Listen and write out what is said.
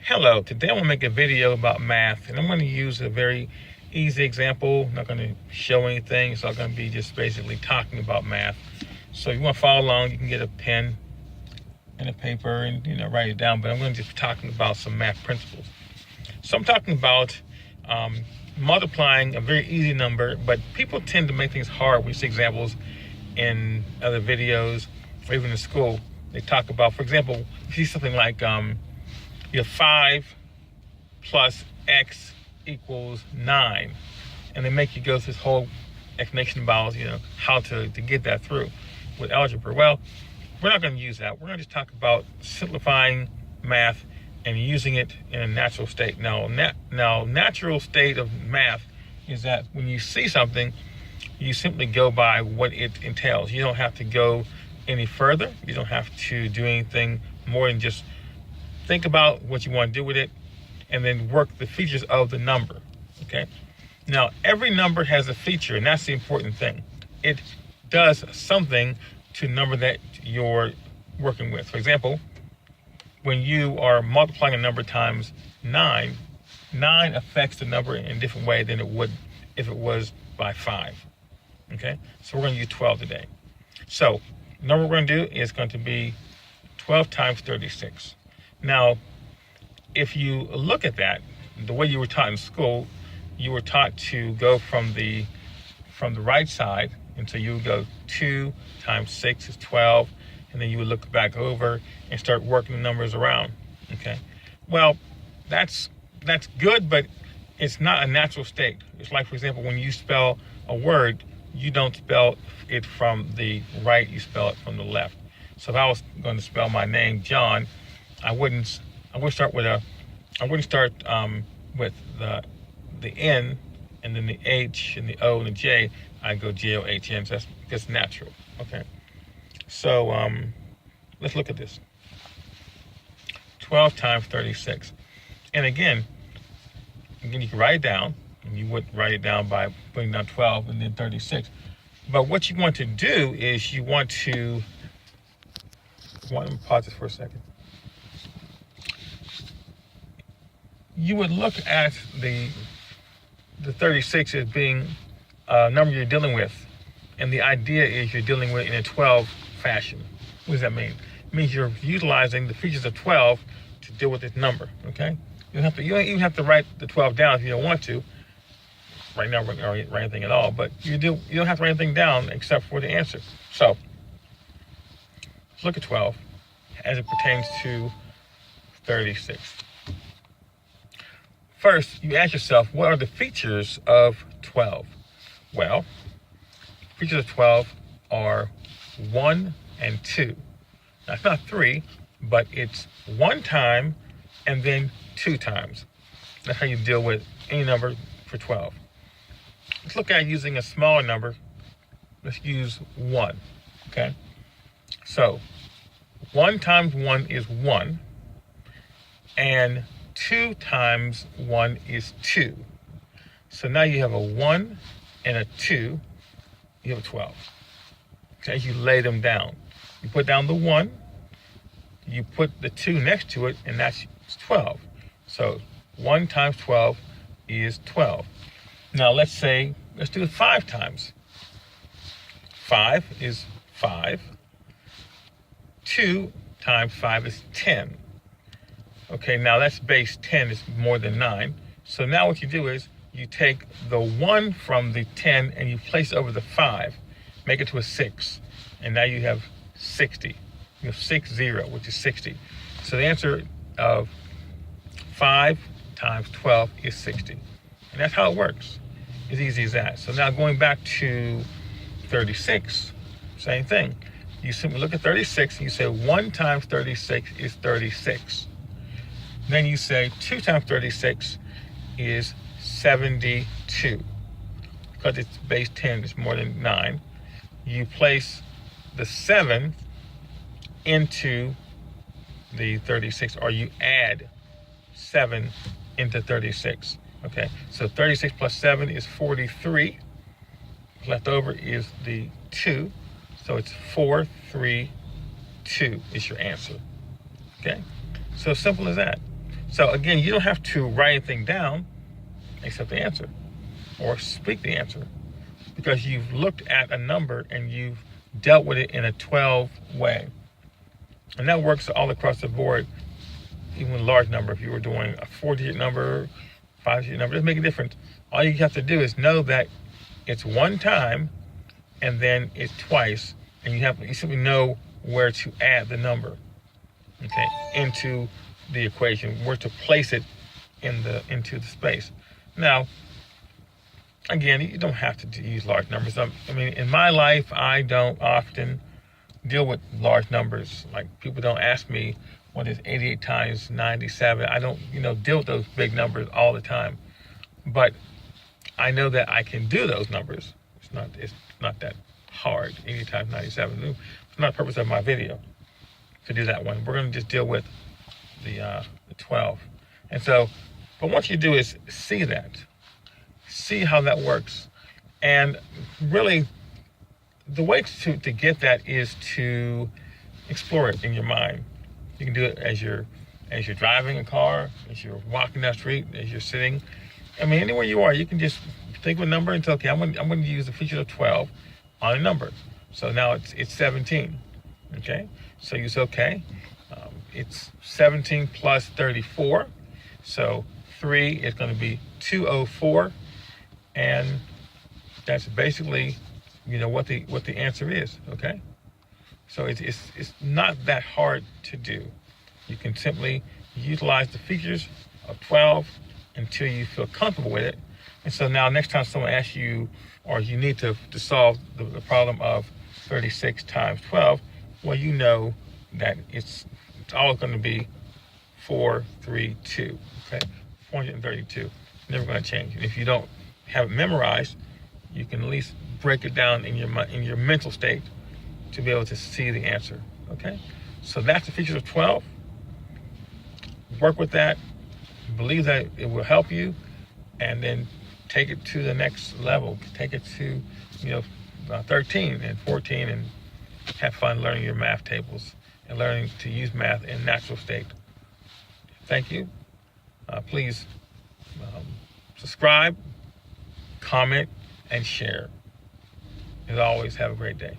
Hello, today I want to make a video about math, and I'm going to use a very easy example. I'm not going to show anything, so I'm going to be just basically talking about math. So if you want to follow along, you can get a pen and a paper and write it down, but I'm going to just be talking about some math principles. So I'm talking about multiplying a very easy number, but people tend to make things hard. We see examples in other videos or even in school. They talk about, for example, you see something like you have 5 plus x equals 9. And they make you go through this whole explanation about, how to get that through with algebra. Well, we're not going to use that. We're going to just talk about simplifying math and using it in a natural state. Now, natural state of math is that when you see something, you simply go by what it entails. You don't have to go any further. You don't have to do anything more than just think about what you want to do with it and then work the features of the number, okay? Now, every number has a feature, and that's the important thing. It does something to the number that you're working with. For example, when you are multiplying a number times 9, 9 affects the number in a different way than it would if it was by 5, okay? So we're going to use 12 today. So the number we're going to do is going to be 12 times 36. Now, if you look at that, the way you were taught in school, you were taught to go from the right side, and so you would go 2 times 6 is 12, and then you would look back over and start working the numbers around, okay? Well, that's good, but it's not a natural state. It's like, for example, when you spell a word, you don't spell it from the right, you spell it from the left. So if I was going to spell my name, John, I wouldn't start with the N and then the H and the O and the J. I go John. So that's natural. Okay. So let's look at this. 12 times 36. And again, you can write it down, and you would write it down by putting down 12 and then 36. But what you want to do is you want to let me pause this for a second. You would look at the 36 as being a number you're dealing with. And the idea is you're dealing with it in a 12 fashion. What does that mean? It means you're utilizing the features of 12 to deal with this number, okay? You don't even have to write the 12 down if you don't want to. Right now, we're not going to write anything at all, but you don't have to write anything down except for the answer. So, let's look at 12 as it pertains to 36. First, you ask yourself, what are the features of 12? Well, features of 12 are 1 and 2. Now, it's not 3, but it's 1 time and then 2 times. That's how you deal with any number for 12. Let's look at using a smaller number. Let's use 1, okay? So, 1 times 1 is 1, and 2 times 1 is 2. So now you have a 1 and a 2, you have a 12. Okay, you lay them down. You put down the 1, you put the 2 next to it, and that's 12. So 1 times 12 is 12. Now let's do it 5 times. 5 is 5. 2 times 5 is 10. Okay, now that's base 10 is more than 9. So now what you do is you take the 1 from the 10 and you place it over the 5, make it to a 6, and now you have 60. You have 60, which is 60. So the answer of 5 times 12 is 60. And that's how it works. As easy as that. So now going back to 36, same thing. You simply look at 36 and you say 1 times 36 is 36. Then you say 2 times 36 is 72. Because it's base 10, it's more than 9. You place the 7 into the 36, or you add 7 into 36. Okay, so 36 plus 7 is 43. Left over is the 2. So it's 4, 3, 2 is your answer. Okay, so simple as that. So again, you don't have to write anything down except the answer or speak the answer, because you've looked at a number and you've dealt with it in a 12 way. And that works all across the board, even with a large number. If you were doing a 4-digit number, 5-digit number, it doesn't make a difference. All you have to do is know that it's one time and then it's twice, and you simply know where to add the number, okay, into the equation, where to place it into the space. Now, again, you don't have to use large numbers. I mean, in my life, I don't often deal with large numbers. Like, people don't ask me what is 88 times 97. I don't, deal with those big numbers all the time. But I know that I can do those numbers. It's not that hard. 88 times 97. It's not the purpose of my video to do that one. We're going to just deal with the 12. And so, but what you do is see how that works. And really, the way to get that is to explore it in your mind. You can do it as you're driving a car, as you're walking down the street, as you're sitting. I mean, anywhere you are, you can just think of a number and say, okay, I'm going to use the feature of 12 on a number. So now it's 17. Okay, so you say, okay, it's 17 plus 34. So 3 is going to be 204, and that's basically, what the answer is. Okay, so it's not that hard to do. You can simply utilize the features of 12 until you feel comfortable with it. And so now next time someone asks you, or you need to solve the problem of 36 times 12, well, you know that it's all going to be 432. Okay, 432. Never going to change. And if you don't have it memorized, you can at least break it down in your mental state to be able to see the answer. Okay, so that's the features of 12. Work with that. Believe that it will help you, and then take it to the next level. Take it to 13 and 14, and have fun learning your math tables and learning to use math in natural state. Thank you. Please subscribe, comment, and share. As always, have a great day.